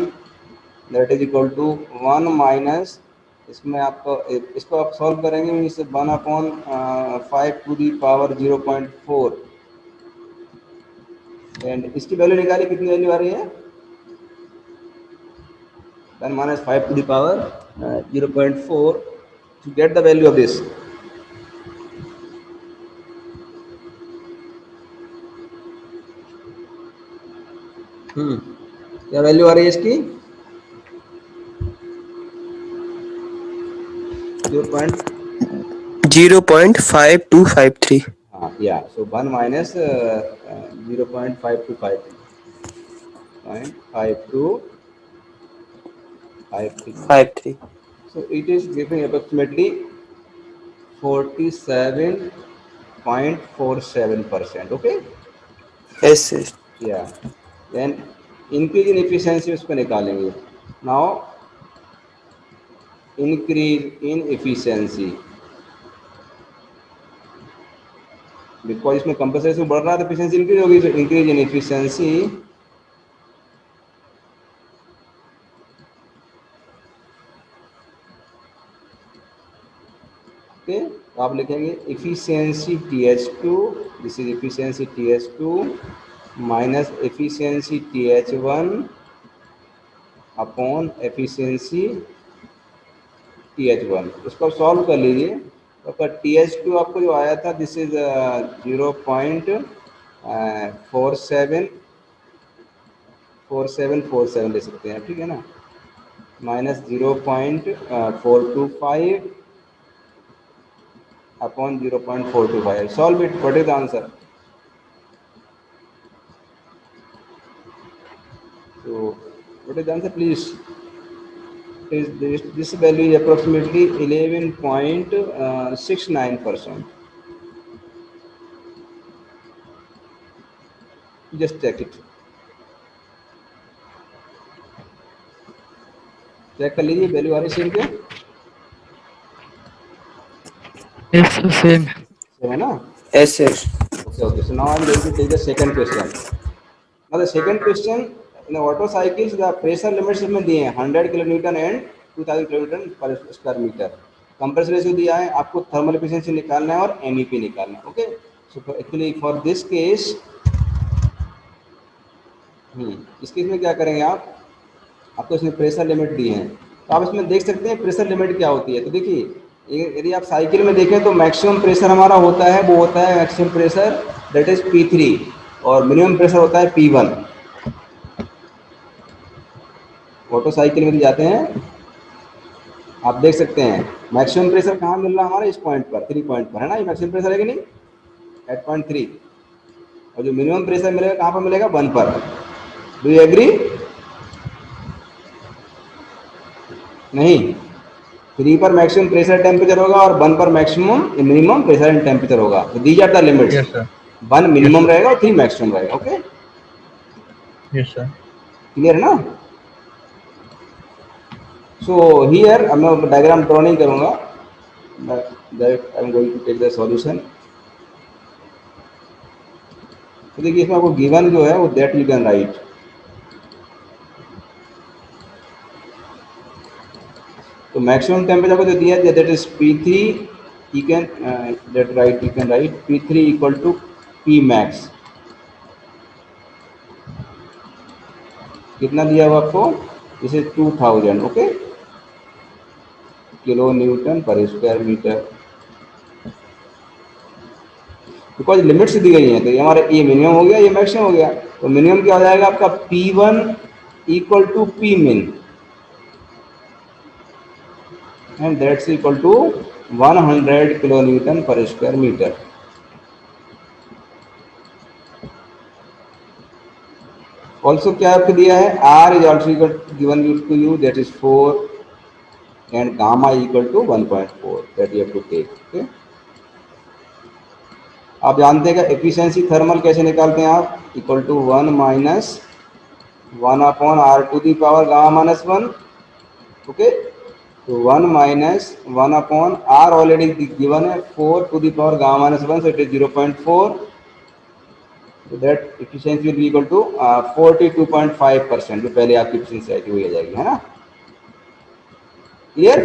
that is equal to 1 minus, इसमें आपको इसको आप सॉल्व करेंगे, means 1 upon 5 to the power 0.4, and इसकी वैल्यू निकाली, कितनी वैल्यू आ रही है, 1 minus 5 to the power 0.4, to get the value of this। क्या वैल्यू आ रही है इसकी, 0. 0.5253. Yeah, so 1 minus 0.5253. 0.5253. 53. So it is giving approximately 47.47%. Okay. Yes, yes. Yeah. Then increase in efficiency उसको निकालेंगे. Now increase in efficiency, because इसमें compensation बढ़ रहा है तो एफिशिएंसी इंक्रीज होगी. तो इंक्रीज इन एफिशिएंसी, ओके. तो आप लिखेंगे efficiency TH2, this is efficiency TH2 minus efficiency TH1 upon efficiency TH1. इसको सॉल्व कर लीजिए. तो आपका TH2 आपको जो आया था दिस इज 0.4747 ले सकते हैं, ठीक है ना. Minus 0.425 upon 0.425. Solve it. What is the answer? So, what is the answer, please? This value is approximately 11.69%. Just check it. Check कर लीजिए वैल्यू आ रही सेम क्या. Yes, same. सेम है ना. Yes, yes. Okay. So now I am going to take the second question. Now the second question, in the auto cycles the pressure limits में दिए हैं 100 kilonewton and 2000 kilonewton per square meter. Compressor ratio दिया है, आपको thermal efficiency निकालना है और MEP निकालना है. Okay. So actually for this case, इस केस में क्या करेंगे आप, आपको इसमें प्रेशर लिमिट दिए हैं. तो आप इसमें देख सकते हैं प्रेशर लिमिट क्या होती है. तो देखिए यदि आप साइकिल में देखें तो मैक्सिमम प्रेशर हमारा होता है, वो होता है maximum pressure that is P3 और मिनिमम प्रेशर होता है P1. ऑटो साइकिल में जाते हैं, आप देख सकते हैं मैक्सिमम प्रेशर कहाँ मिल रहा है हमारा, इस पॉइंट पर 3 पॉइंट पर है ना. ये मैक्सिमम प्रेशर है कि नहीं, एट पॉइंट 3. और जो मिनिमम प्रेशर मिलेगा कहाँ पर मिलेगा, 1 पर. Do you agree? नहीं. 3 पर मैक्सिमम प्रेशर टेम्परेचर होगा और 1 पर maximum minimum pressure and temperature होगा. तो these are the limits. Yes, sir. 1 Yes, minimum sir. रहेगा और 3 मैक्सिमम रहेगा. ओके. Yes, sir. क्लियर है ना. सो हियर अब मैं डायग्राम ड्रॉ नहीं करूंगा, direct I am going to take the solution. तो देखिए इसमें आपको गिवन जो है वो दैट यू कैन राइट. तो मैक्सिमम टेम्परेचर को जो दिया है that is P3, you can that right you can write P3 equal to P max. कितना दिया हुआ आपको, this is 2000. Okay. Kilo newton पर स्क्वायर मीटर. बिकॉज लिमिट्स दी गई हैं तो ये हमारा ये मिनिमम हो गया, ये मैक्सिमम हो गया. तो मिनिमम क्या हो जाएगा आपका, P1 equal to P min and that's equal to 100 kilo newton पर स्क्वायर मीटर. ऑल्सो क्या आपको दिया है, R is also given to you that is 4 and gamma equal to 1.4 that you have to take. Okay. आप जानते हैं कि efficiency thermal कैसे निकालते हैं आप, equal to 1 minus 1 upon R to the power gamma minus 1. Okay. तो 1 minus 1 upon R already given है 4 to the power gamma minus 1, so it is 0.4. तो that efficiency will be equal to 42.5%, जो पहले आपकी एफिशिएंसी आई थी वही आ जाएगी, है ना. क्लियर.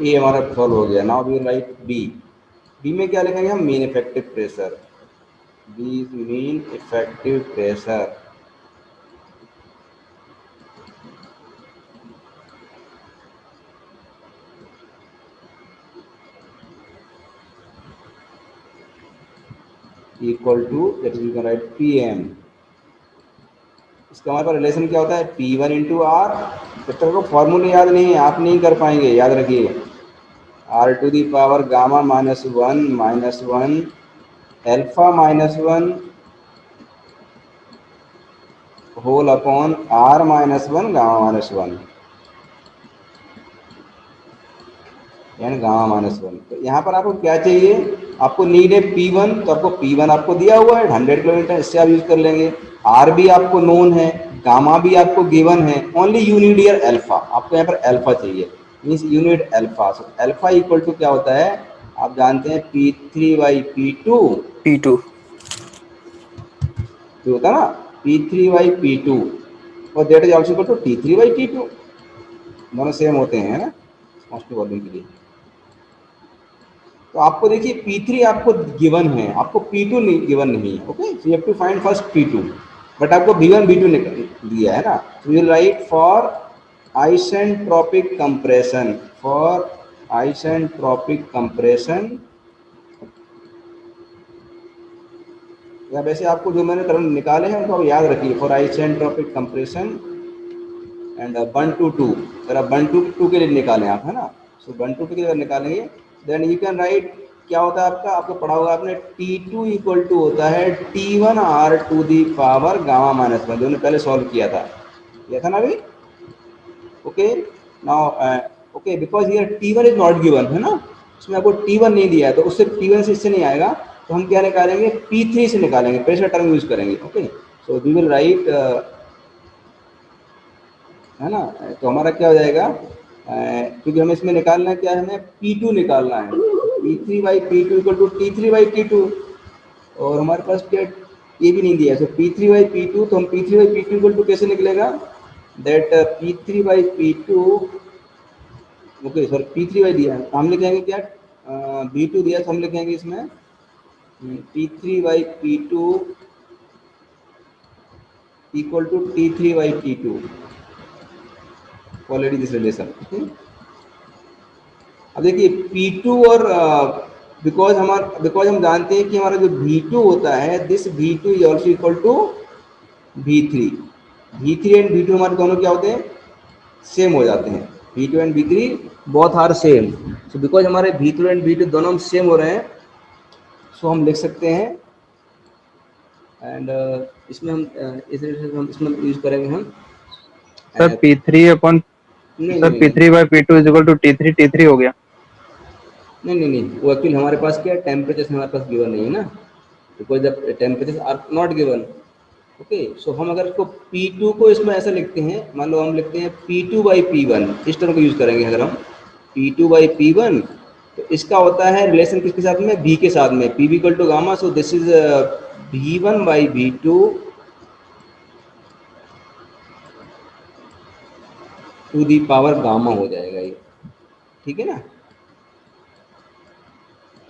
ये हमारा सॉल्व हो गया. Now we write B. B में क्या लिखेंगे हम, mean effective pressure. B is mean effective pressure. Equal to that is you can write PM. इसका हमारे पास रिलेशन क्या होता है, P1 इंटू R जब तक आपको फॉर्मूले याद नहीं है आप नहीं कर पाएंगे, याद रखिए। R to the power gamma -1 alpha -1 whole upon R-1 gamma -1 and gamma minus one. तो यहाँ पर आपको क्या चाहिए, आपको नीड है P1, तो आपको P1 आपको दिया हुआ है 100 किलोमीटर, इससे आप यूज कर लेंगे। R भी आपको नोन है, गामा भी आपको गिवन है, only you need here alpha, आपको यहाँ पर अल्फा चाहिए, means you need alpha. So alpha equal to क्या होता है, आप जानते हैं P3/P2 P2। जो होता है ना P3/P2, और that is also equal to T3/T2, दोनों सेम होते हैं ना मोस्टली वॉल्यूम के लिए। तो आपको देखिए P3 आपको गिवन है, आपको P2 नहीं गिवन नहीं है। Okay, so you have to find first P2, but आपको V1 V2 दिया है ना। So you write for isentropic compression, for isentropic compression, या वैसे आपको जो मैंने टर्म निकाले हैं उनको आप याद रखिए, for isentropic compression and 1 to 2, अगर आप 1 to 2 के लिए निकालें आप, है ना। सो 1 to 2 के लिए निकालेंगे, देन यू कैन राइट क्या होता है आपका, आपको पढ़ा होगा आपने, T2 इक्वल टू होता है T1 R to the power gamma minus one, जो हमने पहले सॉल्व किया था ना अभी। Okay now, okay because here T1 is not given, है ना, इसमें आपको T1 नहीं दिया है, तो उससे T1 से इससे नहीं आएगा, तो हम क्या निकालेंगे, P3 से निकालेंगे, प्रेशर टर्म यूज करेंगे। Okay, so we will write, है ना। तो हमारा क्या हो जाएगा, क्योंकि हमें इसमें निकालना है क्या है, हमें P2 निकालना है, P3/P2 इक्वल टू T3/T2, और हमारे पास क्या ये भी नहीं दिया है, सो P3/P2, तो हम P3/P2 इक्वल टू कैसे निकलेगा, that P3/P2, okay sir P3 दिया है, हम लिखेंगे क्या, B2 दिया, तो हम लिखेंगे इसमें P3/P2 equal to T3/T2, already this relation. अब देखिए P2 और बिकॉज हम जानते हैं कि हमारा जो V2 होता है, this V2 is also equal to V3, V3 and V2 हमारे दोनों क्या होते हैं, सेम हो जाते हैं, V2 and V3 both are same. So because हमारे V2 एंड V2 दोनों हम सेम हो रहे हैं, सो हम लिख सकते हैं, एंड इसमें हम इसमें यूज करेंगे हम, सर P3 अपॉन, नहीं सर नहीं नहीं P3/P2 is equal to T3 हो गया। नहीं, वो एक्चुअली हमारे पास क्या है, टेम्परेचर हमारे पास गिवन नहीं है ना, because the temperature are not given. Okay, so हम अगर इसको P2 को इसमें ऐसा लिखते हैं, मान लो हम लिखते हैं P2/P1, इस टर्म को यूज करेंगे अगर हम P2/P1, तो इसका होता है रिलेशन किसके साथ में, V के साथ में, P equal to gamma, so this is V1/V2 to the power gamma हो जाएगा ये, ठीक है ना।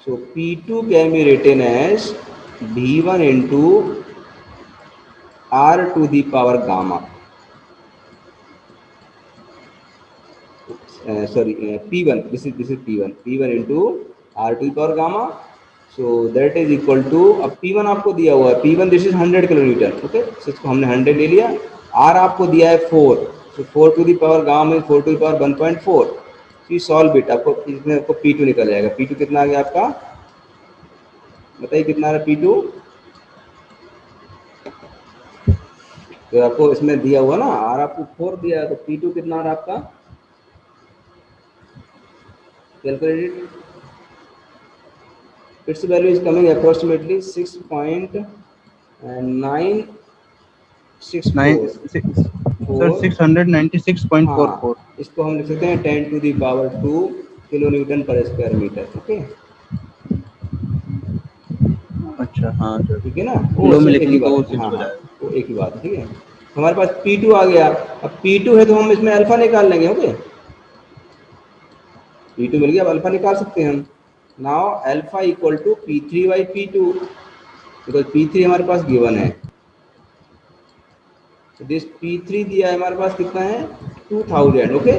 So P2 can be written as V1 into R to the power gamma. P1. This is P1. P1 into R to the power gamma. So that is equal to, अब P1 आपको दिया हुआ है, P1 this is 100 kilometre. Okay, so इसको हमने 100 ले लिया, R आपको दिया है 4, so 4 to the power gamma में 4 to the power 1.4। so solve it, आपको इसमें आपको P2 निकल जाएगा। P2 कितना आ गया आपका, बताइए कितना आ रहा है P2, तो आपको इसमें दिया हुआ ना, R आपको 4 दिया है, तो P2 कितना आ रहा है आपका, calculated, it's value is coming approximately 6.964, sir 696.44। हाँ, इसको हम लिख सकते हैं 10 to the power 2 kilo newton पर स्क्वायर मीटर। ओके, अच्छा हाँ सर, ठीक है ना, किलो में सिर्फ एक ही लिखेंगे तो बात, 6 हाँ हो हाँ, जाएगा। वो एक ही बात है, ठीक है। हमारे पास P2 आ गया, अब P2 है तो हम इसमें अल्फा निकाल लेंगे। ओके, P2 मिल गया, अब अल्फा निकाल सकते हैं हम। Now alpha equal to P3/P2, because P3 हमारे पास गिवन है, तो दिस P3 दिया है हमारे पास कितना है, 2000, ओके,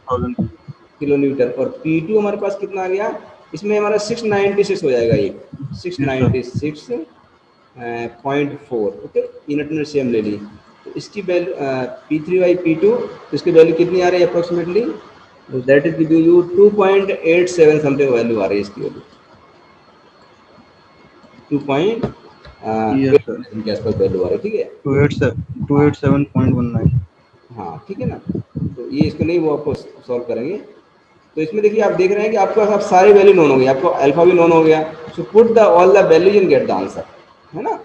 1000। किलो न्यूटन, और P2 हमारे पास कितना आ गया, इसमें हमारा 696 हो जाएगा, ये 696.4। ओके, यूनिट में सेम ले ली, तो इसकी वैल्यू P3/P2, इसकी वैल्यू कितनी आ रही है approximately, that is giving you 2.87 something value आ रही है इसकी वैल्यू, 2.87 यस सर, के आसपास वैल्यू आ रही है, ठीक है। 287.19। हाँ ठीक है ना, तो ये इसको नहीं, वो आपको सॉल्व करेंगे। तो इसमें देखिए आप देख रहे हैं कि आपको अब सारी वैल्यू नोन हो गई, आपको अल्फा भी नोन हो गया, so put the all the values and get the answer, है ना।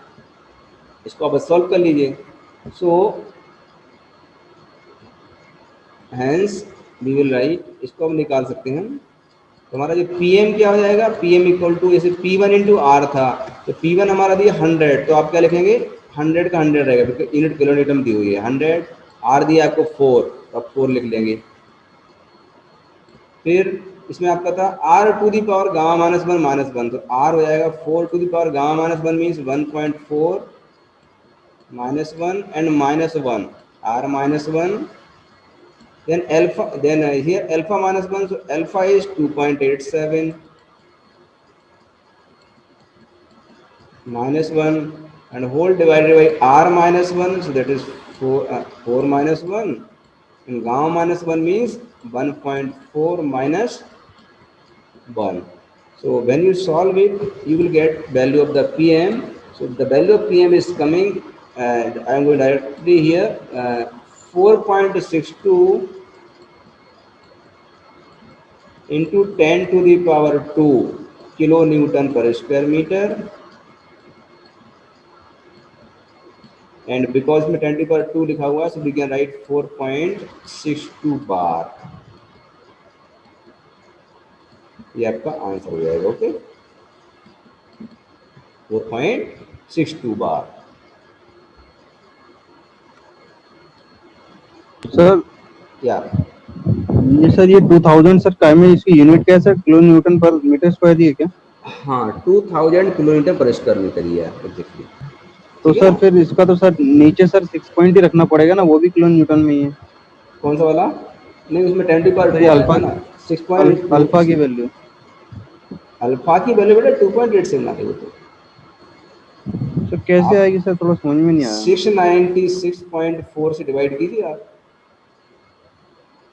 इसको आप सॉल्व कर लीजिए। So hence we will write, इसको हम निकाल सकते हैं। तो हमारा जो पी एम क्या हो जाएगा, पी एम इक्वल टू, जैसे P1 इंटू आर था, तो P1 हमारा दिया 100, तो आप क्या लिखेंगे, 100 का 100 रहेगा क्योंकि यूनिट किलोमीटर में दी हुई है 100। आर दिया आपको 4, तो आप 4 लिख लेंगे। फिर इसमें आपका था R to the power gamma minus one minus one, तो आर हो जाएगा 4 to the power gamma minus one means 1.4 minus one and minus one, R minus one, then alpha, then here alpha minus 1, so alpha is 2.87 minus 1 and whole divided by r minus 1, so that is 4 minus 1, and gamma minus 1 means 1.4 minus 1. So when you solve it, you will get value of the pm. So the value of pm is coming, and I am going directly here, 4.62 into 10 to the power 2 kilonewton per square meter, and because में 10 to the power 2 लिखा हुआ है, so we can write 4.62 बार, ये आपका answer हो जाएगा। Okay, 4.62 बार। Sir या ये सर, ये 2000 सर काय में इसकी यूनिट क्या है सर, किलो न्यूटन पर मीटर स्क्वायर ही है क्या? हाँ, 2000 किलोमीटर पर स्क्वायर मीटर ही है एग्जैक्टली, तो ठीक है सर ना। फिर इसका तो सर नीचे सर 6 पॉइंट ही रखना पड़ेगा ना, वो भी किलो न्यूटन में ही है। कौन सा वाला, नहीं उसमें 10 to the power सर 2 ये आया था ना, 6.2, अल्फा की वैल्यू। अल्फा की वैल्यू बेटा 2.87 आ रही है। तो सर कैसे आप आएगी सर, थोड़ा समझ में नहीं आया। 696.4 से डिवाइड कीजिए आप।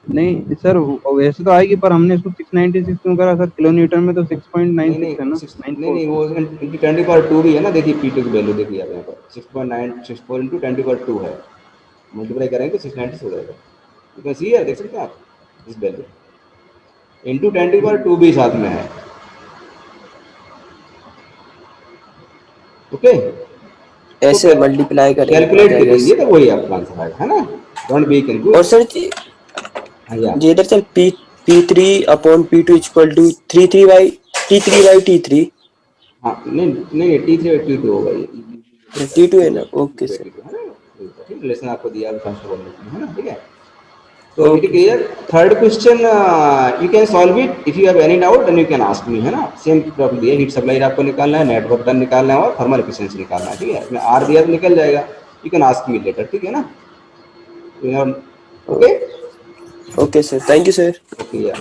नहीं सर वैसे तो आएगी, पर हमने इसको 696 क्यों करा सर, किलो न्यूटन में तो 6.96 है ना, नहीं 94। नहीं, वो इंटू 10 to the power 2 भी है ना, देखिए P2 की वैल्यू देखिए आप यहाँ पर 6.964 इंटू 10 to the power 2 है, मल्टीप्लाई करेंगे तो 696 हो जाएगा। यू कैन सी, देख सकते हैं आप इस value, into 10 to the power 2 भी साथ में है। ओके, तो ऐसे मल्टीप्लाई करेंगे तो आ कैलकुलेट कर जाएगा लीजिए, इससे। तो वही आपका आंसर आएगा, है ना, डोंट बी और कंफ्यूज। सर हाँ या, ये इधर चल P3/P2 इक्वल टू 3 3 हाँ नहीं नहीं, T3/T2 होगा ये, T2 है ना, ओके सर। है ना, ठीक रिलेशन आपको दिया फर्स्ट वन में, है ना, ठीक है। So it is okay clear. Sir. Third question, you can solve it. If you have any doubt, then you can ask me, है ना। सेम प्रॉब्लम दिया, हीट सप्लाई आपको निकालना है, नेटवर्क डन निकालना है और थर्मल एफिशिएंसी निकालना है, ठीक है। इसमें आर दिया तो निकल जाएगा, you can ask me later, ठीक है ना। Okay okay sir, thank you sir. Okay या।